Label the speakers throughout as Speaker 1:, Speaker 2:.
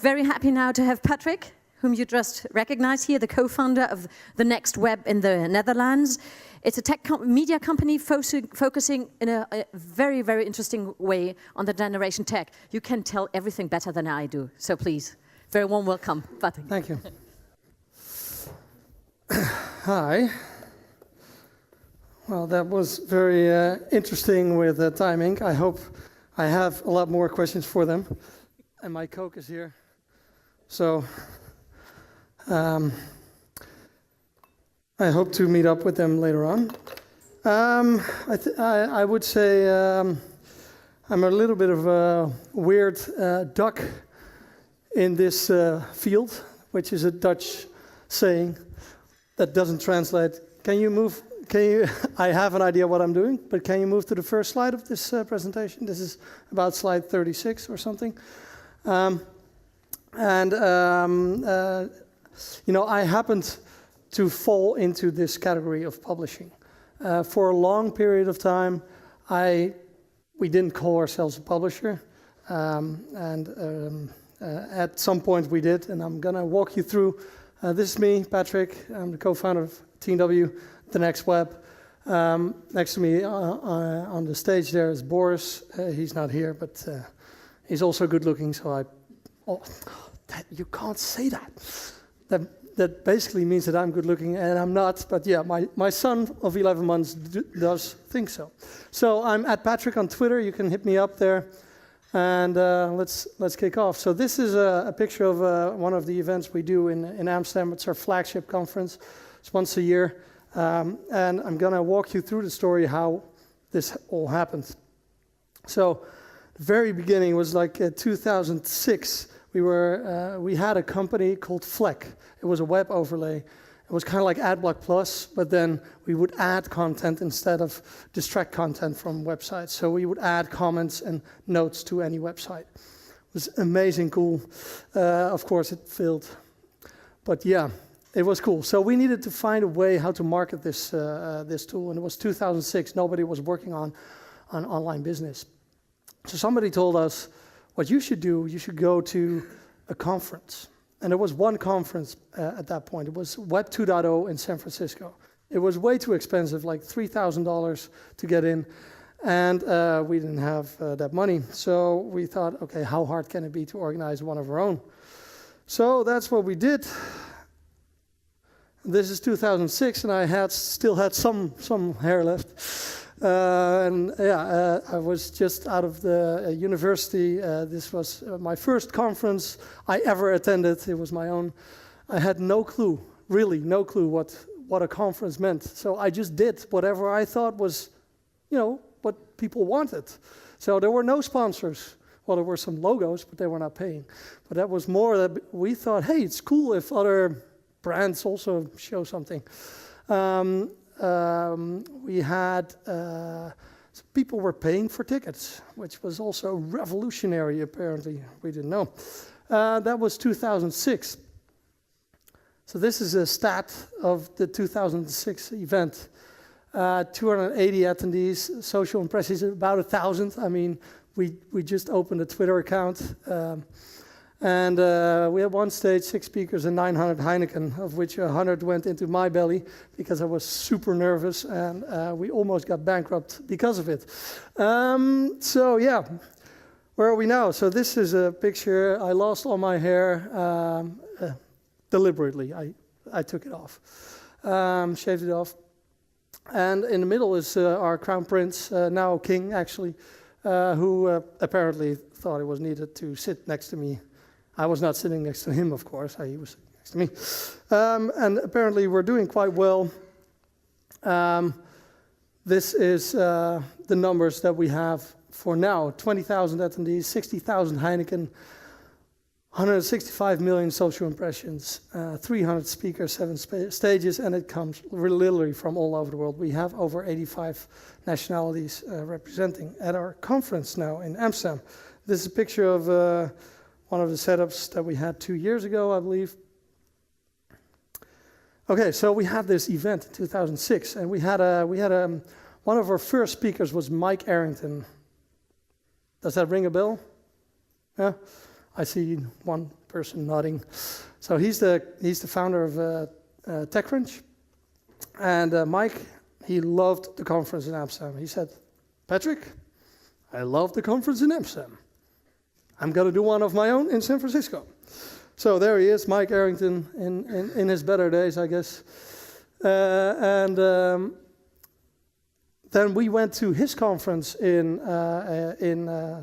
Speaker 1: Very happy now to have Patrick, whom you just recognized here, the co-founder of the Next Web in the Netherlands. It's a tech media company focusing in a very, very interesting way on the generation tech. You can tell everything better than I do, so please, very warm welcome, Patrick.
Speaker 2: Thank you. Hi. Well, that was very interesting with the timing. I hope I have a lot more questions for them. And my Coke is here. So I hope to meet up with them later on. I would say I'm a little bit of a weird duck in this field, which is a Dutch saying that doesn't translate. Can you move? I have an idea what I'm doing, but can you move to the first slide of this presentation? This is about slide 36 or something. You know, I happened to fall into this category of publishing. For a long period of time, we didn't call ourselves a publisher, at some point we did, and I'm gonna walk you through. This is me, Patrick. I'm the co-founder of TNW, the Next Web. Next to me on the stage there is Boris. He's not here, but he's also good looking, so you can't say that. That basically means that I'm good looking and I'm not, but yeah, my son of 11 months does think so. So I'm at Patrick on Twitter, you can hit me up there, and let's kick off. So this is a picture of one of the events we do in Amsterdam. It's our flagship conference. It's once a year, and I'm gonna walk you through the story how this all happened. So the very beginning was like 2006. We had a company called Fleck. It was a web overlay. It was kind of like AdBlock Plus, but then we would add content instead of distract content from websites. So we would add comments and notes to any website. It was amazing cool. Of course, it failed. But yeah, it was cool. So we needed to find a way how to market this tool. And it was 2006. Nobody was working on online business. So somebody told us, what you should do, you should go to a conference. And there was one conference at that point. It was Web 2.0 in San Francisco. It was way too expensive, like $3,000 to get in. And we didn't have that money. So we thought, okay, how hard can it be to organize one of our own? So that's what we did. This is 2006, and I still had some hair left. I was just out of the university. This was my first conference I ever attended. It was my own. I had no clue, really no clue what a conference meant. So I just did whatever I thought was, you know, what people wanted. So there were no sponsors. Well, there were some logos, but they were not paying. But that was more that we thought, hey, it's cool if other brands also show something. We had people were paying for tickets, which was also revolutionary, apparently. We didn't know. That was 2006. So this is a stat of the 2006 event. 280 attendees, social impressions, about 1,000. I mean, we just opened a Twitter account. And we had one stage, 6 speakers, and 900 Heineken, of which 100 went into my belly because I was super nervous, and we almost got bankrupt because of it. So yeah, where are we now? So this is a picture. I lost all my hair deliberately. I took it off, shaved it off. And in the middle is our crown prince, now king actually, who apparently thought it was needed to sit next to me. I was not sitting next to him, of course. He was sitting next to me. And apparently we're doing quite well. This is the numbers that we have for now. 20,000 attendees, 60,000 Heineken, 165 million social impressions, 300 speakers, 7 stages, and it comes literally from all over the world. We have over 85 nationalities representing at our conference now in Amsterdam. This is a picture of one of the setups that we had 2 years ago, I believe. Okay, so we had this event in 2006, and we had one of our first speakers was Mike Arrington. Does that ring a bell? Yeah. I see one person nodding. So he's the founder of TechCrunch. And Mike, he loved the conference in Amsterdam. He said, Patrick, I love the conference in Amsterdam. I'm going to do one of my own in San Francisco. So there he is, Mike Arrington, in his better days, I guess. Then we went to his conference in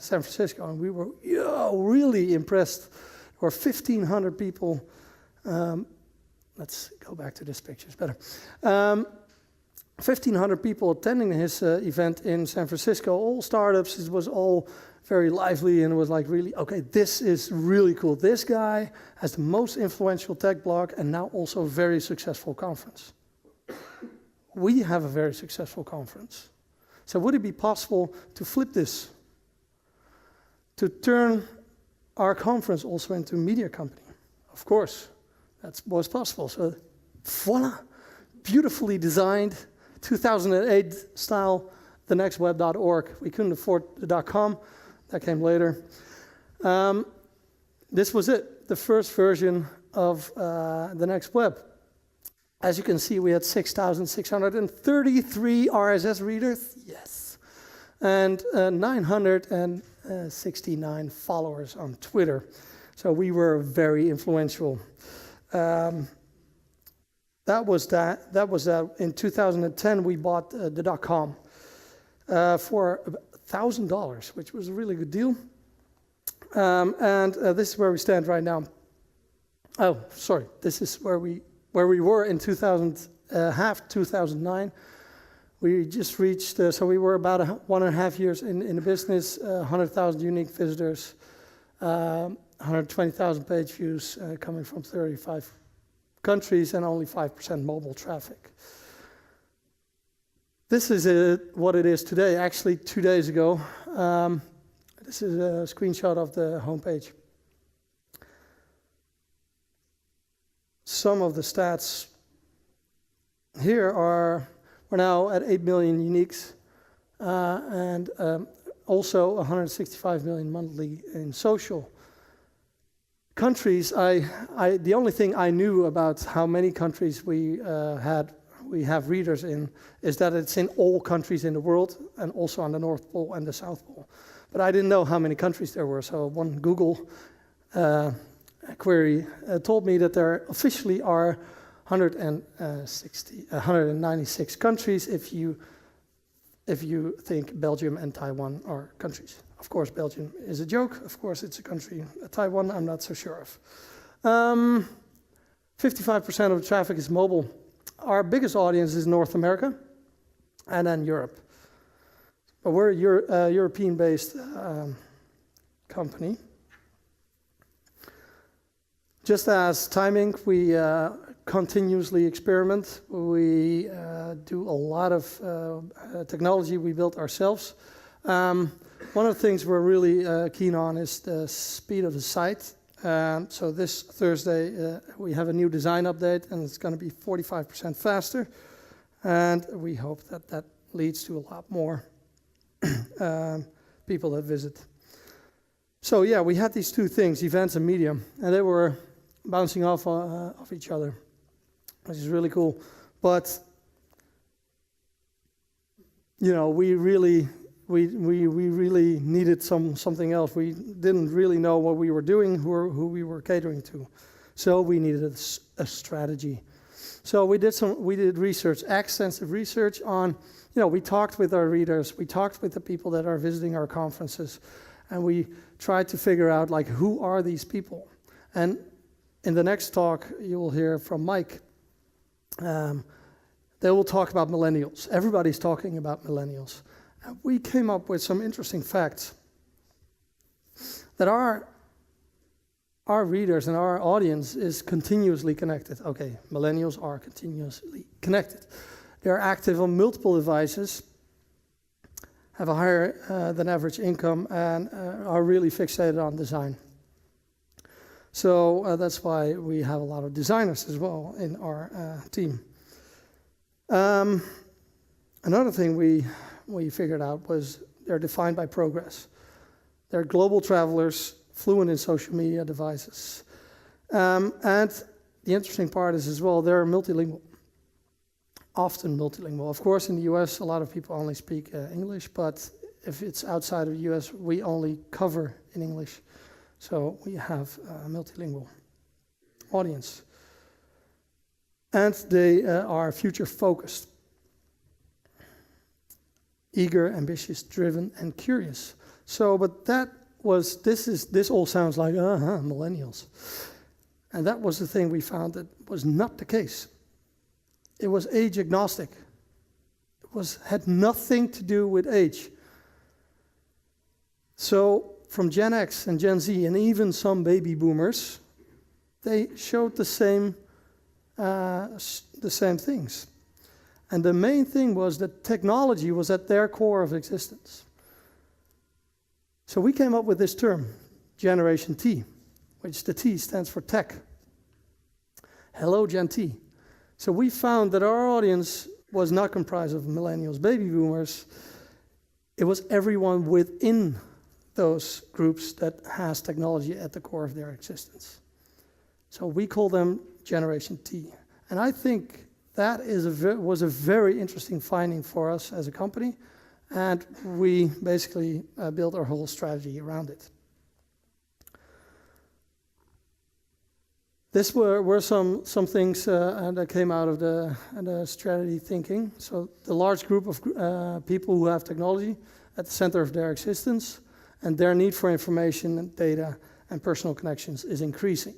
Speaker 2: San Francisco, and we were really impressed. There were 1,500 people. Let's go back to this picture, it's better. 1,500 people attending his event in San Francisco, all startups. It was all very lively, and it was like, really, okay, this is really cool. This guy has the most influential tech blog and now also a very successful conference. We have a very successful conference. So would it be possible to flip this? To turn our conference also into a media company? Of course, that was possible. So voila, beautifully designed, 2008 style, thenextweb.org. We couldn't afford the .com. That came later. This was it, the first version of the Next Web. As you can see, we had 6,633 RSS readers, yes, and 969 followers on Twitter. So we were very influential. That was that. In 2010, we bought the .com for $1,000, which was a really good deal. This is where we stand right now. Oh, sorry. This is where we were in 2009. We just reached, so we were about 1.5 years in the business, 100,000 unique visitors, 120,000 page views coming from 35 countries, and only 5% mobile traffic. This is what it is today. Actually, 2 days ago, this is a screenshot of the homepage. Some of the stats here are, we're now at 8 million uniques, and also 165 million monthly in social. Countries, the only thing I knew about how many countries we have readers in is that it's in all countries in the world, and also on the North Pole and the South Pole. But I didn't know how many countries there were, so one Google query told me that there officially are 196 countries if you think Belgium and Taiwan are countries. Of course, Belgium is a joke. Of course, it's a country. Taiwan, I'm not so sure of. 55% of the traffic is mobile. Our biggest audience is North America, and then Europe. But we're a European-based company. Just as timing, we continuously experiment. We do a lot of technology we built ourselves. One of the things we're really keen on is the speed of the site. So this Thursday, we have a new design update, and it's going to be 45% faster. And we hope that that leads to a lot more people that visit. So yeah, we had these two things, events and media, and they were bouncing off each other, which is really cool. But you know, we really needed something else. We didn't really know what we were doing, who we were catering to. So we needed a strategy. So we did research, extensive research on, you know, we talked with our readers, we talked with the people that are visiting our conferences, and we tried to figure out, like, who are these people? And in the next talk, you will hear from Mike. They will talk about millennials. Everybody's talking about millennials. And we came up with some interesting facts that our readers and our audience is continuously connected. Okay, millennials are continuously connected. They're active on multiple devices, have a higher than average income, and are really fixated on design. So that's why we have a lot of designers as well in our team. Another thing we figured out was they're defined by progress. They're global travelers, fluent in social media devices. And the interesting part is as well, they're multilingual, often multilingual. Of course, in the US, a lot of people only speak English, but if it's outside of the US, we only cover in English. So we have a multilingual audience. And they are future-focused, eager, ambitious, driven, and curious. So, but this all sounds like, millennials. And that was the thing we found that was not the case. It was age agnostic. It had nothing to do with age. So from Gen X and Gen Z and even some baby boomers, they showed the same things. And the main thing was that technology was at their core of existence. So we came up with this term, Generation T, which the T stands for tech. Hello, Gen T. So we found that our audience was not comprised of millennials, baby boomers. It was everyone within those groups that has technology at the core of their existence. So we call them Generation T. And I think that was a very interesting finding for us as a company. And we basically built our whole strategy around it. These were some things that came out of the strategy thinking. So the large group of people who have technology at the center of their existence, and their need for information and data and personal connections is increasing.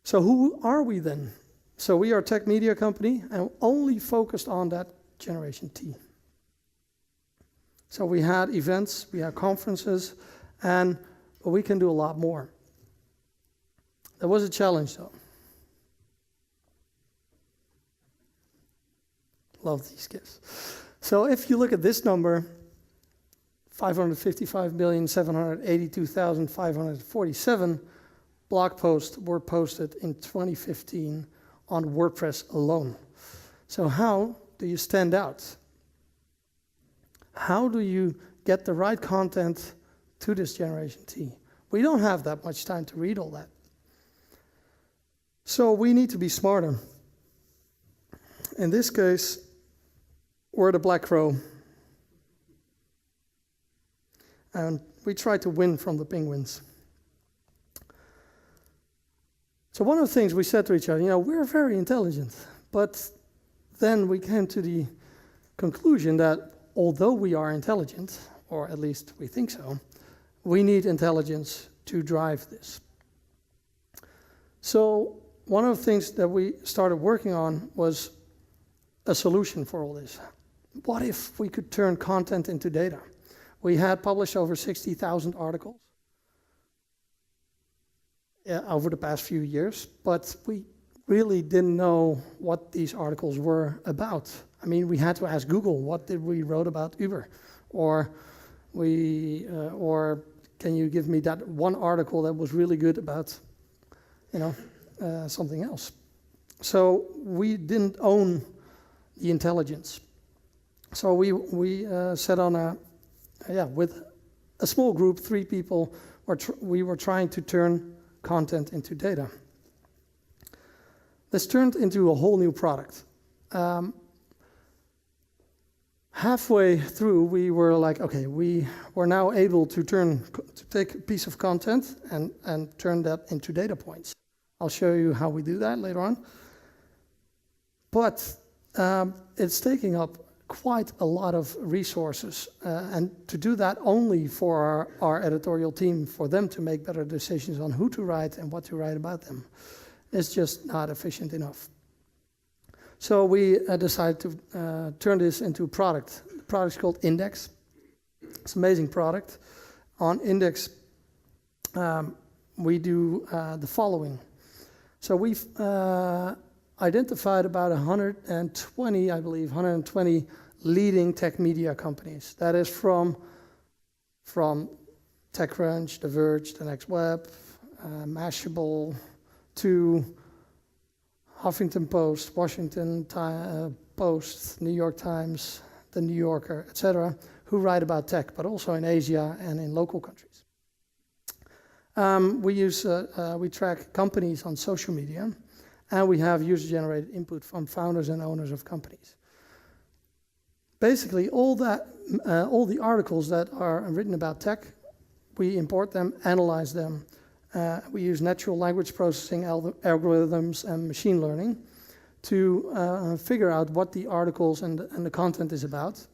Speaker 2: So who are we then? So we are a tech media company and only focused on that Generation T. So we had events, we had conferences, but we can do a lot more. There was a challenge though. Love these gifts. So if you look at this number, 555,782,547 blog posts were posted in 2015 on WordPress alone. So how do you stand out? How do you get the right content to this Generation T? We don't have that much time to read all that. So we need to be smarter. In this case, we're the Black Crow. And we try to win from the penguins. So one of the things we said to each other, we're very intelligent. But then we came to the conclusion that although we are intelligent, or at least we think so, we need intelligence to drive this. So one of the things that we started working on was a solution for all this. What if we could turn content into data? We had published over 60,000 articles over the past few years, but we really didn't know what these articles were about. I mean, we had to ask Google, what did we wrote about Uber? Or can you give me that one article that was really good about, something else? So we didn't own the intelligence. So we set on with a small group, 3 people, we were trying to turn content into data. This turned into a whole new product. Halfway through, we were like, okay, we were now able to take a piece of content and turn that into data points. I'll show you how we do that later on. But it's taking up quite a lot of resources, and to do that only for our editorial team, for them to make better decisions on who to write and what to write about them, is just not efficient enough. So we decided to turn this into a product. The product's called Index. It's an amazing product. On Index, we do the following. So we've identified about 120 leading tech media companies. That is from TechCrunch, The Verge, The Next Web, Mashable, to Huffington Post, Washington Post, New York Times, The New Yorker, etc., who write about tech, but also in Asia and in local countries. We track companies on social media, and we have user-generated input from founders and owners of companies. Basically, all the articles that are written about tech, we import them, analyze them. We use natural language processing algorithms and machine learning to figure out what the articles and the content is about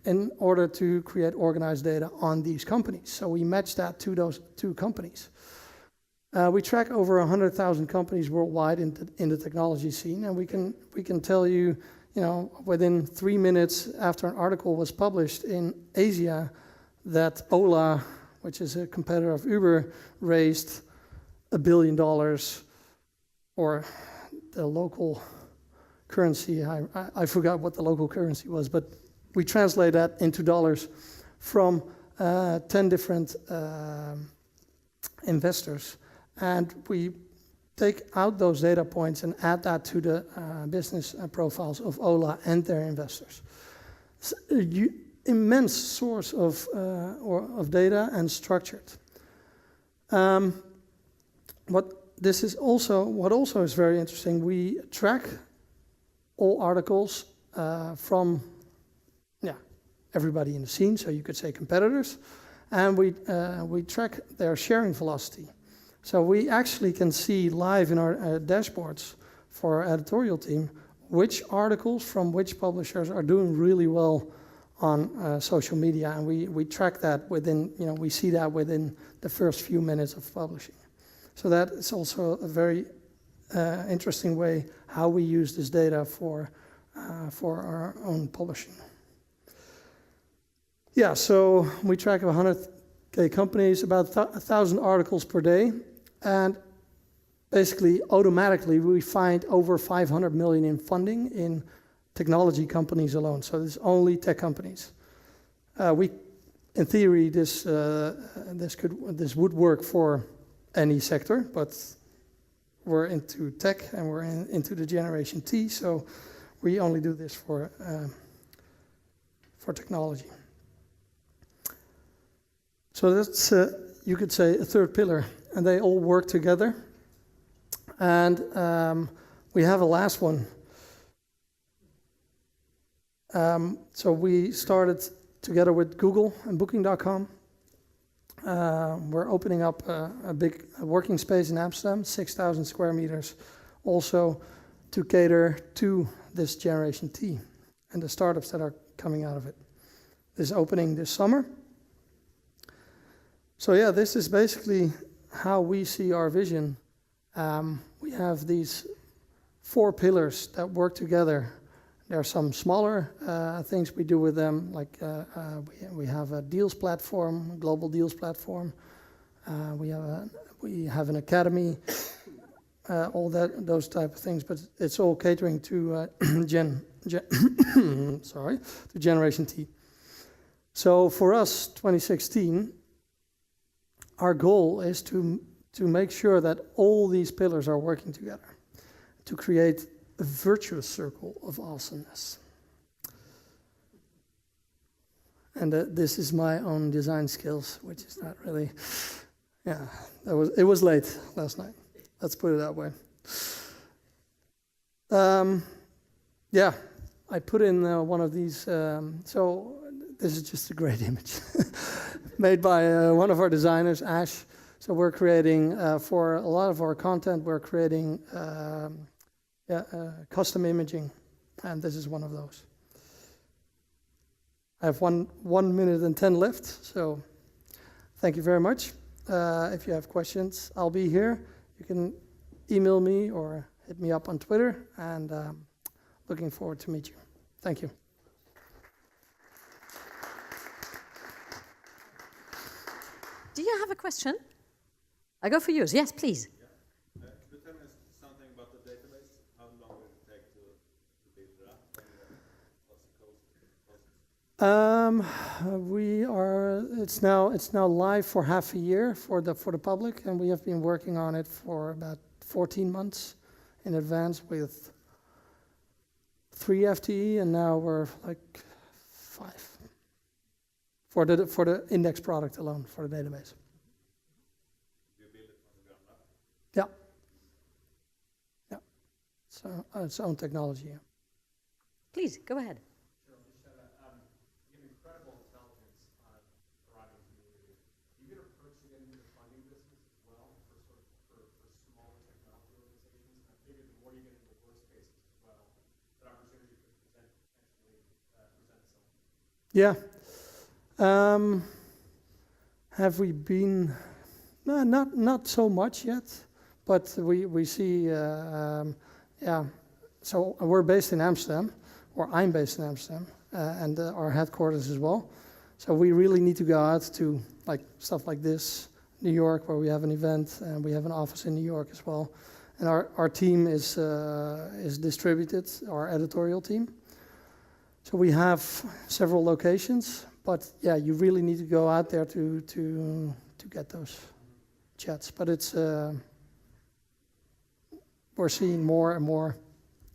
Speaker 2: in order to create organized data on these companies. So we match that to those two companies. We track over 100,000 companies worldwide in the technology scene, and we can tell you, within 3 minutes after an article was published in Asia, that Ola, which is a competitor of Uber, raised $1 billion, or the local currency. I forgot what the local currency was, but we translate that into dollars from 10 different investors. And we take out those data points and add that to the business profiles of Ola and their investors. It's an immense source of data and structured. What also is very interesting, we track all articles from everybody in the scene, so you could say competitors, and we track their sharing velocity. So we actually can see live in our dashboards for our editorial team which articles from which publishers are doing really well on social media, and we track that within, we see that within the first few minutes of publishing. So that is also a very interesting way how we use this data for our own publishing. Yeah, so we track 100K companies, about 1,000 articles per day, and basically automatically we find over 500 million in funding in technology companies alone. So it's only tech companies. In theory, this would work for any sector, but we're into tech and we're into the Generation T, so we only do this for technology. So that's, you could say, a third pillar, and they all work together. And we have a last one. So we started together with Google and Booking.com. We're opening up a big working space in Amsterdam, 6,000 square meters, also to cater to this Generation T and the startups that are coming out of it. This is opening this summer. So yeah, this is basically how we see our vision. We have these 4 pillars that work together. There are some smaller things we do with them, like we have a deals platform, a global deals platform. We have an academy, all those type of things, but it's all catering to to Generation T. So for us, 2016, our goal is to make sure that all these pillars are working together to create a virtuous circle of awesomeness. And this is my own design skills, which is not really, it was late last night. Let's put it that way. I put in one of these, so this is just a great image made by one of our designers, Ash. So we're creating, for a lot of our content, we're creating custom imaging, and this is one of those. I have 1 minute and 10 left, so thank you very much. If you have questions, I'll be here. You can email me or hit me up on Twitter, and looking forward to meet you. Thank you.
Speaker 1: Do you have a question? I go for yours. Yes, please.
Speaker 3: Could you tell me something about the database? How long will it take to build it up? What's the cost?
Speaker 2: It's now live for half a year for the public, and we have been working on it for about 14 months in advance with 3 FTE, and now we're like 5 for the index product alone for the database. its own technology. Yeah.
Speaker 1: Please, go ahead.
Speaker 2: Yeah. Have we been? No, not so much yet, but we see. Yeah. So we're based in Amsterdam, or I'm based in Amsterdam, and our headquarters as well. So we really need to go out to like stuff like this, New York, where we have an event, and we have an office in New York as well. And our team is distributed, our editorial team. So we have several locations, but yeah, you really need to go out there to get those chats. But it's we're seeing more and more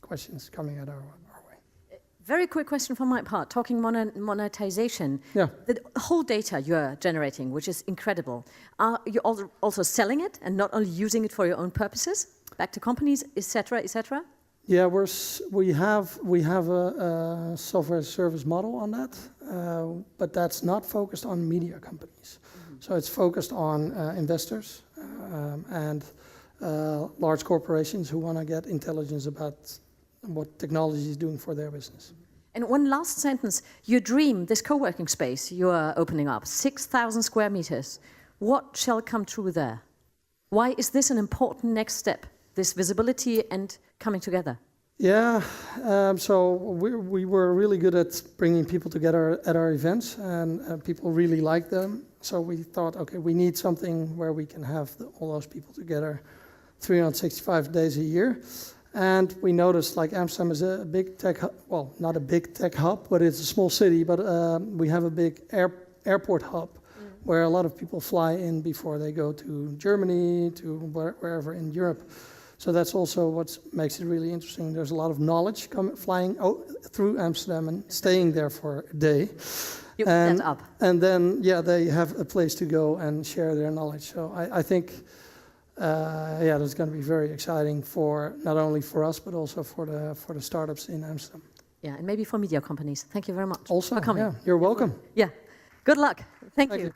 Speaker 2: questions coming at our way.
Speaker 1: Very quick question from my part, talking monetization.
Speaker 2: Yeah.
Speaker 1: The whole data you're generating, which is incredible, are you also selling it and not only using it for your own purposes, back to companies, etc., etc.?
Speaker 2: Yeah, we have a software as a service model on that, but that's not focused on media companies. Mm-hmm. So it's focused on investors and large corporations who want to get intelligence about what technology is doing for their business.
Speaker 1: And one last sentence, your dream, this co-working space you are opening up, 6,000 square meters, what shall come true there? Why is this an important next step, this visibility and coming together?
Speaker 2: Yeah, so we were really good at bringing people together at our events, and people really liked them. So we thought, okay, we need something where we can have all those people together 365 days a year. And we noticed like Amsterdam is a big tech hub, well, not a big tech hub, but it's a small city, but we have a big airport hub where a lot of people fly in before they go to Germany, to wherever in Europe. So that's also what makes it really interesting. There's a lot of knowledge flying through Amsterdam and staying there for a day.
Speaker 1: You put that up.
Speaker 2: And then, yeah, they have a place to go and share their knowledge. So I think, yeah, that's going to be very exciting for not only for us, but also for the startups in Amsterdam.
Speaker 1: Yeah, and maybe for media companies. Thank you very much
Speaker 2: Also,
Speaker 1: for coming.
Speaker 2: Yeah, you're welcome.
Speaker 1: Yeah, good luck. Thank you.